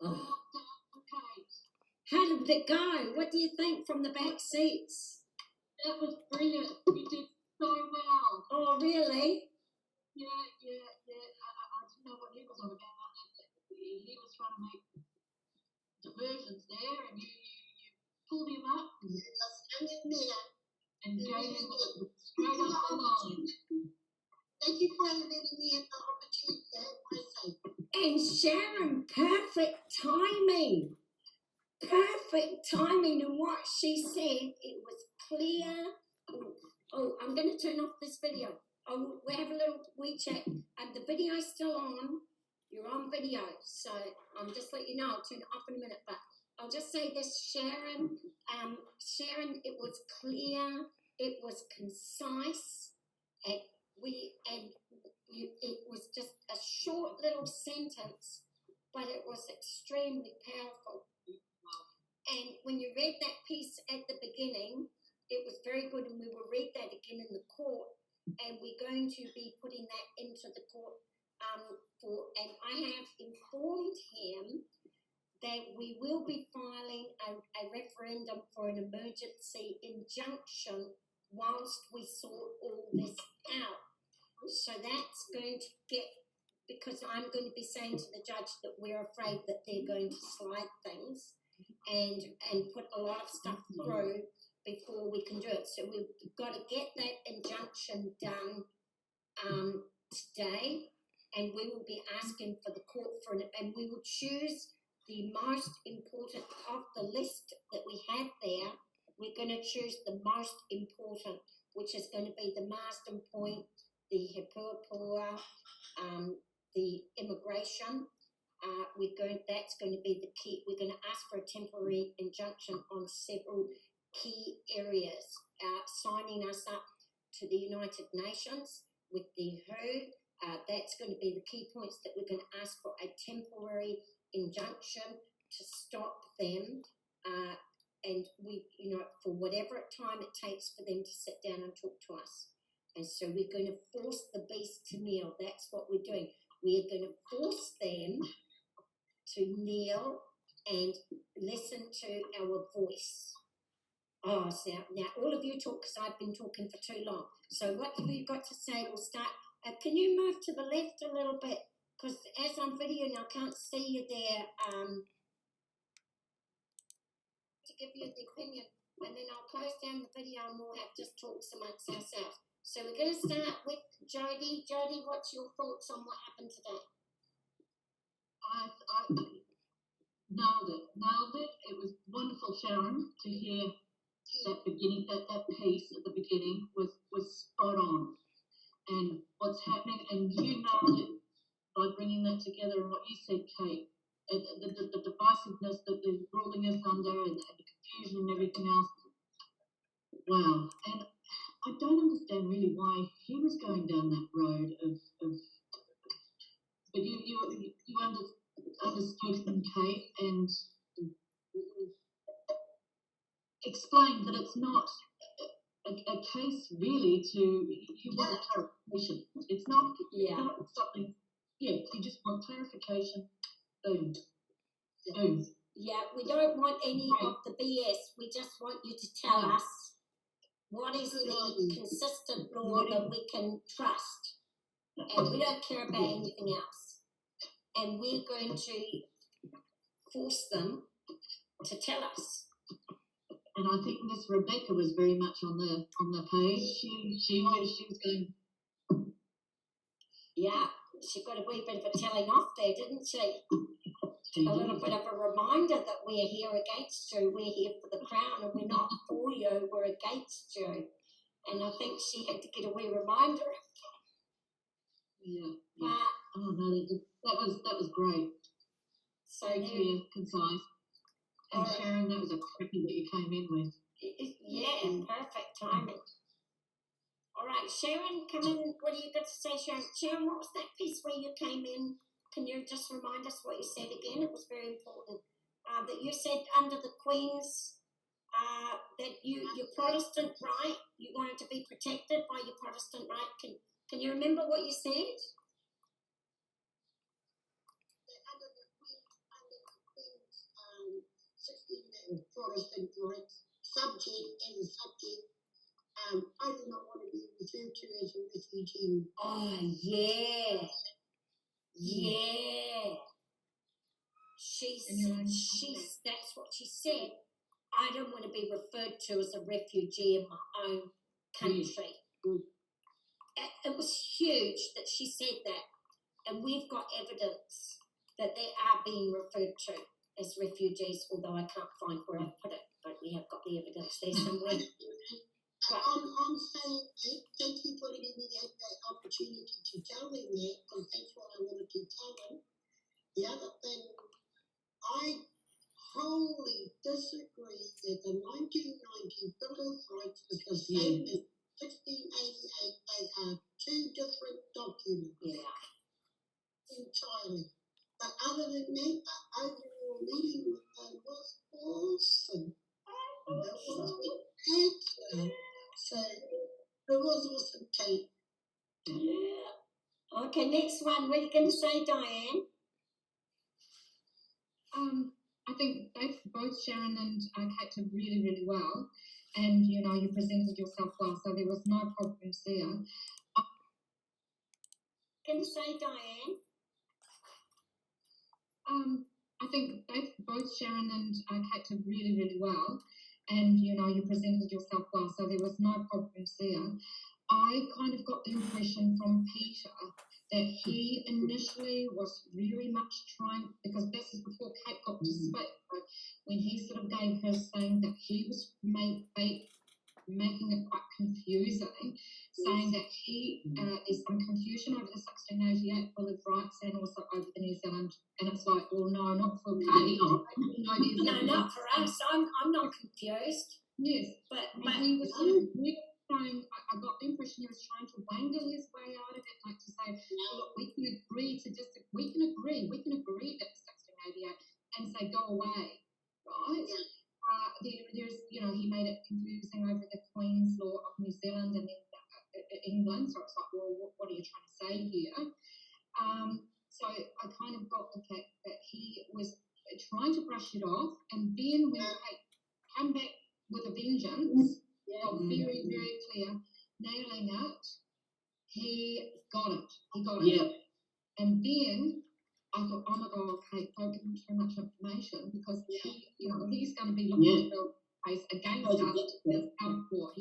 Oh. How did it go? What do you think from the back seats? That was brilliant. You did so well. Oh, really? Yeah. I didn't know what he was on about. He was trying to make diversions there, and you pulled him up and gave him straight up the line. Thank you for letting me have the opportunity to have my say. And Sharon, perfect timing. Perfect timing. And what she said, it was clear. Oh, I'm going to turn off this video. Oh, we have a little wee chat. And the video's still on. You're on video. So I'm just letting you know. I'll turn it off in a minute. But I'll just say this, Sharon. Sharon, it was clear. It was concise. It was just a short little sentence, but it was extremely powerful. And when you read that piece at the beginning, it was very good, and we will read that again in the court, and we're going to be putting that into the court and I have informed him that we will be filing a referendum for an emergency injunction whilst we sort all this out. So that's going to get, because I'm going to be saying to the judge that we're afraid that they're going to slide things and put a lot of stuff through before we can do it. So we've got to get that injunction done today, and we will be asking for the court for it, and we will choose the most important of the list that we have there. We're going to choose the most important, which is going to be the Marsden Point, the Hipurpura, the immigration. That's going to be the key. We're going to ask for a temporary injunction on several key areas, signing us up to the United Nations with the WHO. That's going to be the key points that we're going to ask for a temporary injunction to stop them, and we, for whatever time it takes for them to sit down and talk to us. And so we're going to force the beast to kneel. That's what we're doing. We're going to force them to kneel and listen to our voice. Oh, so now all of you talk, because I've been talking for too long. So what have you got to say? We'll start. Can you move to the left a little bit? Because as I'm videoing, I can't see you there. To give you the opinion, and then I'll close down the video and we'll have just talks amongst ourselves. So we're going to start with Jody. Jody, what's your thoughts on what happened today? I nailed it. It was wonderful, Sharon, to hear that beginning, that piece at the beginning was spot on. And what's happening, and you nailed it by bringing that together, and what you said, Kate, the divisiveness that they're ruling us under, and the confusion and everything else. Wow. And I don't understand really why he was going down that road of but you understood him, Kate, and explained that it's not a case really to, you want a clarification. It's not something, you just want clarification. Boom. Yeah, we don't want any of the BS. We just want you to tell us what is the consistent law that we can trust. And we don't care about anything else. And we're going to force them to tell us. And I think Miss Rebecca was very much on the page. She was going. Yeah, she got a wee bit of a telling off there, didn't she? A little bit of a reminder that we're here against you. We're here for the crown, and we're not for you. We're against you. And I think she had to get a wee reminder. Yeah. Oh no, that was great. So clear, concise. And Sharon, that was a crappy that you came in with. Yeah, perfect timing. All right, Sharon, come in. What do you got to say, Sharon? Sharon, what was that piece where you came in? Can you just remind us what you said again? It was very important. That you said under the Queen's, that your Protestant right, you wanted to be protected by your Protestant right. Can you remember what you said? and Protestant rights subject as a subject. I do not want to be referred to as a refugee. Oh, yeah. Yeah. That's what she said. I don't want to be referred to as a refugee in my own country. Mm. It was huge that she said that. And we've got evidence that they are being referred to as refugees, although I can't find where I put it, but we have got the evidence there somewhere. I'm saying thank you for giving me that opportunity to tell them that, because that's what I wanted to tell them. The other thing, I wholly disagree that the 1990 Bill of Rights is the same as 1688. They are two different documents. Yeah. Entirely. But other than that, the overall meeting with them was awesome. It was excellent. So it was awesome, Kate. Yeah. Okay, next one. What are you going to say, Diane? I think both Sharon and Kate did really, really well, and you presented yourself well, so there was no problems there. Can you say, Diane? I think both Sharon and Kate did really, really well, and you presented yourself well, so there was no problems there. I kind of got the impression from Peter that he initially was very much trying, because this is before Kate got to speak, right? When he sort of gave her saying that he was making it quite confusing, saying that there's some confusion over the 1688 Bill of Rights and also over the New Zealand, and it's like, well, no, not for Kate. No, not for us. I'm not confused. Yes, but he was sort of really trying. I got the impression he was trying to wangle his way out of it, like to say, look, we can agree that 1688 and say go away, right? Yeah. There's, he made it confusing over the Queen's Law of New Zealand and then England. So it's like, well, what are you trying to say here? So I kind of got the fact that he was trying to brush it off, and then when Kate came back with a vengeance, very, very clear, nailing it, he got it. Yeah. And then I thought, oh my God, Kate, don't give him too much information, because he's going to be looking to build a case against us out of court.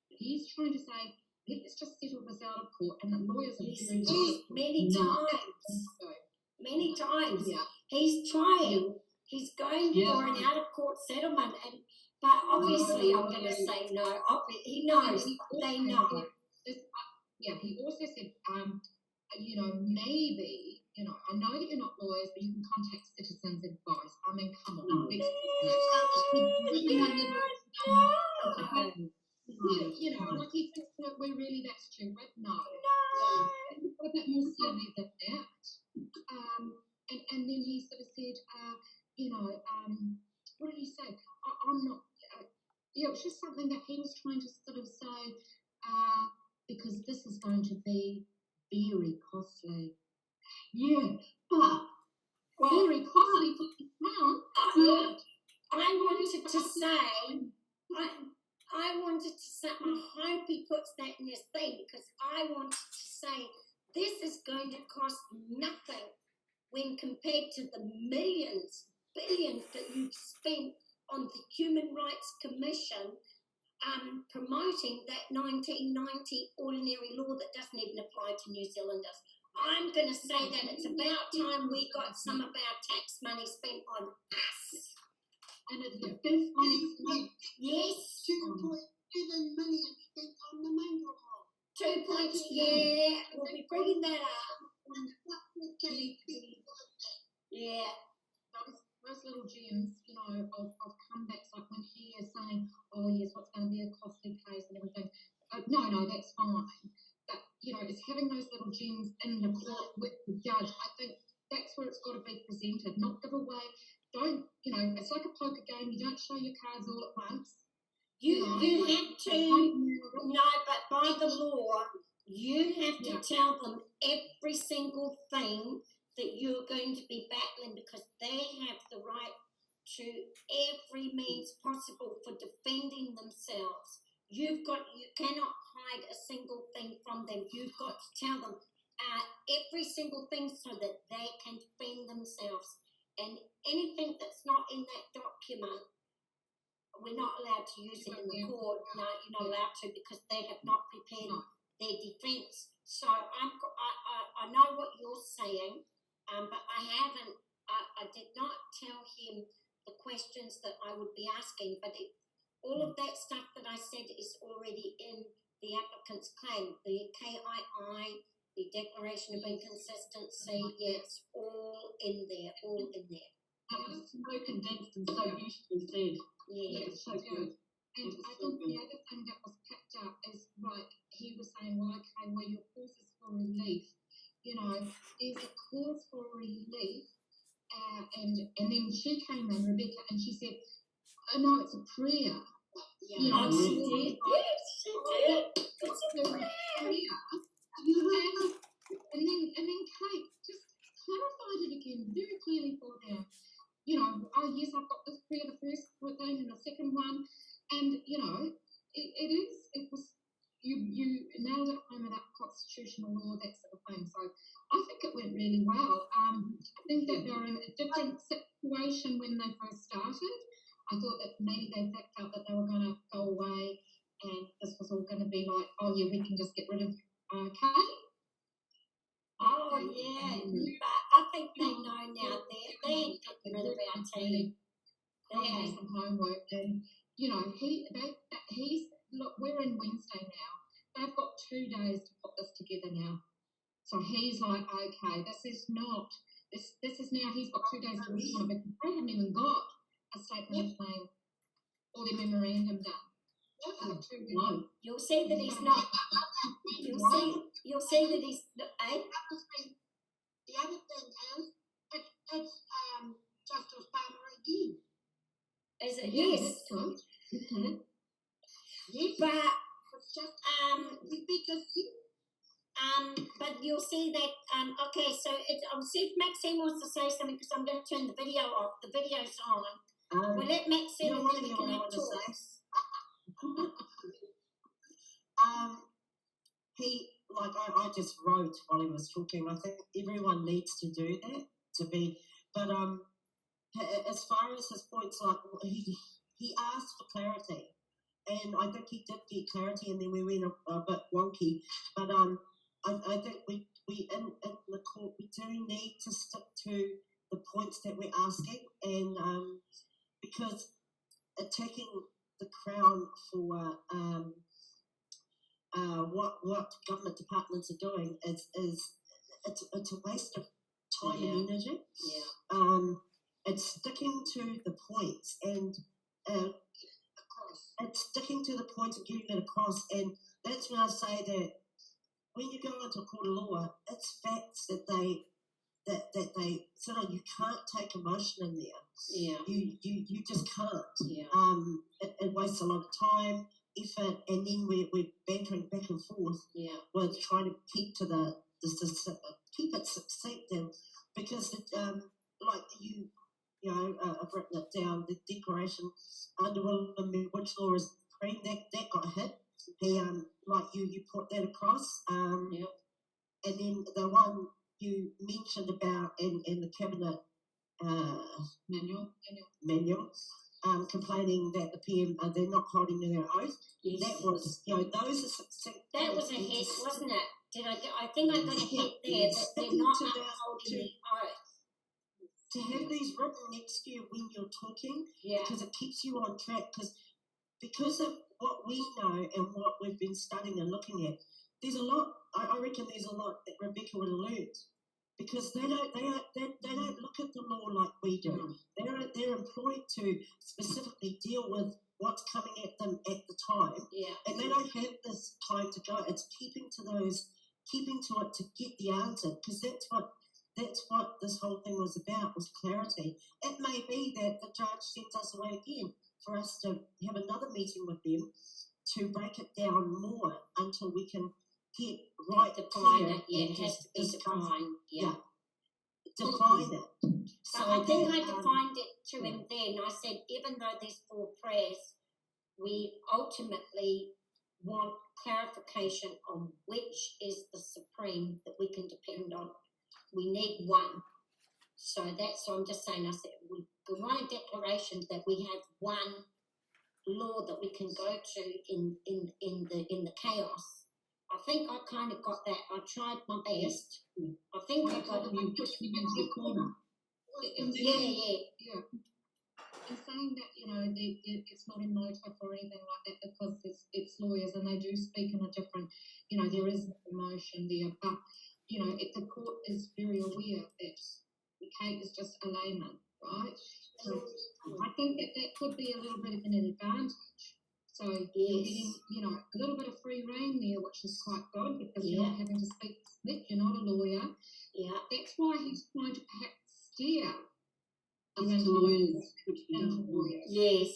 He's trying to say, let's just settle this out of court, and the lawyers are very many times. Yeah. He's trying. He's going for an out of court settlement, but obviously I'm going to say no. He knows. They know. He also said, maybe, I know that you're not lawyers, but you can contact citizens' advice. I mean, come on. Like he thinks that we're really that stupid. No. He's a bit more savvy than that. And then he sort of said, what did he say? I'm not, it was just something that he was trying to sort of say, because this is going to be very costly. Yeah, but very costly for the crown. I wanted to say, I hope he puts that in his thing, because I wanted to say this is going to cost nothing when compared to the billions that you've spent on the Human Rights Commission promoting that 1990 ordinary law that doesn't even apply to New Zealanders. I'm going to say that it's about time we got some of our tax money spent on us. And it's the best money spent. Yes. 2.7 million spent on the mango law. 2 points, yeah. We'll be bringing that up. Yeah. Those little gems, of comebacks, like when he is saying, oh yes, what's going to be a costly case and everything. No, that's fine. But, it's having those little gems in the court with the judge. I think that's where it's got to be presented, not give away. Don't, it's like a poker game. You don't show your cards all at once. You have to, no, but by the law, you have to tell them every single thing that you're going to be battling, because they have the right to every means possible for defending themselves. You cannot hide a single thing from them. You've got to tell them every single thing so that they can defend themselves. And anything that's not in that document, we're not allowed to use it in the court. No, you're not allowed to, because they have not prepared their defence. So I know what you're saying, but I did not tell him the questions that I would be asking, but all of that stuff that I said is already in the applicant's claim, the KII, the Declaration of Inconsistency, it's all in there, That was so condensed and so beautifully said. Yeah. It's so good. And I think the other thing that was picked up is, like, he was saying, well, okay, well, your cause is for relief. You know, there's a cause for relief. And then she came in, Rebecca, and she said, oh, no, it's a prayer. Yeah. You know, She did. Yes, she did. It's a prayer. And then Kate just clarified it again very clearly for them. You know, oh yes, I've got this prayer, the first thing and the second one, and you know, it was you nailed it home about constitutional law, that sort of thing. So I think it went really well. I think that they were in a different situation when they first started. I thought that maybe they felt that they were going to go away and this was all going to be like, oh yeah, we can just get rid of Kate. Oh, yeah. But I think they know now. They ain't getting rid of our team. They had some homework, and you know, he's look. We're in Wednesday now. They've got 2 days to put this together now. So he's like, okay, this is not. This is now. He's got 2 days to work on it, because they haven't even got a statement of claim or their memorandum done. You'll see that he's not. You'll see that he's. The other thing is, it's Justice Palmer again. Is it? Yeah, Yes. that's good. Yes, But it's just Rebecca said. but you'll see that. Okay, so I'll see if Maxine wants to say something, because I'm going to turn the video off. The video's on. We'll let Maxine and then we can have talks. I just wrote while he was talking. I think everyone needs to do that but as far as his points, like he asked for clarity, and I think he did get clarity, and then we went a bit wonky. But I think we in the court we do need to stick to the points that we're asking, and because attacking the Crown for what government departments are doing is it's a waste of time and energy. Yeah. It's sticking to the points and it's sticking to the points and getting it across, and that's when I say that when you go into a court of law, it's facts that they sort of, you can't take emotion in there. Yeah. You just can't. Yeah. It wastes a lot of time, effort, and then we're bantering back and forth. Yeah. With trying to keep to keep it succinct, and because like you know, I've written it down. The declaration under which law is supreme, that got hit. He like you put that across. Yep. And then the one you mentioned about in the cabinet manual, complaining that the PM they're not holding to their oath. Yes. That was, you know, those are succinct. That was a hit, wasn't it? I think I got a hit there that they're not upholding the oath. To have these written next to you when you're talking, because it keeps you on track. Because of what we know and what we've been studying and looking at, there's a lot. I reckon there's a lot that Rebecca would have learned, because they don't look at the law like we do. They're employed to specifically deal with what's coming at them at the time, and they don't have this time to go. It's keeping to it to get the answer, because that's what this whole thing was about, was clarity. It may be that the judge sends us away again for us to have another meeting with them to break it down more until we can get right Define it. Yeah, it has to be defined. Yeah. Define it. So I think I defined it to him then. I said, even though there's 4 prayers, we ultimately want clarification on which is the supreme that we can depend on. We need one. So that's what I'm just saying. I said, we want a declaration that we have one law that we can go to in the chaos. I think I kind of got that. I tried my best. I think I got it. You pushed me into the corner. Yeah. And saying that, you know, it's not in motive or anything like that because it's lawyers and they do speak in a different, you know, there is emotion there. But, you know, the court is very aware that Kate is just a layman, right? So I think that could be a little bit of an advantage. So you're getting, you know, a little bit of free rein there, which is quite good because you're not having to speak split, you're not a lawyer. Yeah. That's why he's trying to perhaps steer Into lawyers. Yes.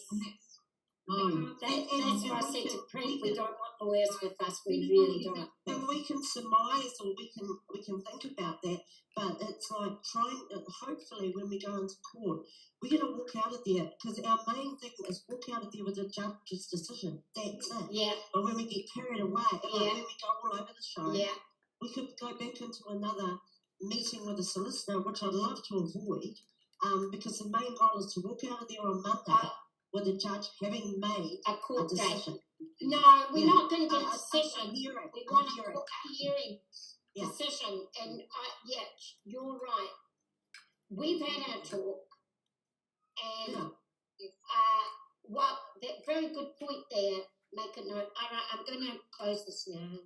And That's why I said to Brent, we don't want lawyers with us. We really don't. And we can surmise or we can think about that, but it's like trying. Hopefully, when we go into court, we're going to walk out of there because our main thing is walk out of there with a judge's decision. That's it. Yeah. But when we get carried away, like when we go all over the show, we could go back into another meeting with a solicitor, which I'd love to avoid, because the main goal is to walk out of there on Monday with the judge having made a court decision. No, we're not going to get a decision. We want a court hearing decision. And you're right. We've had our talk, and that very good point there. Make a note. All right, I'm going to close this now.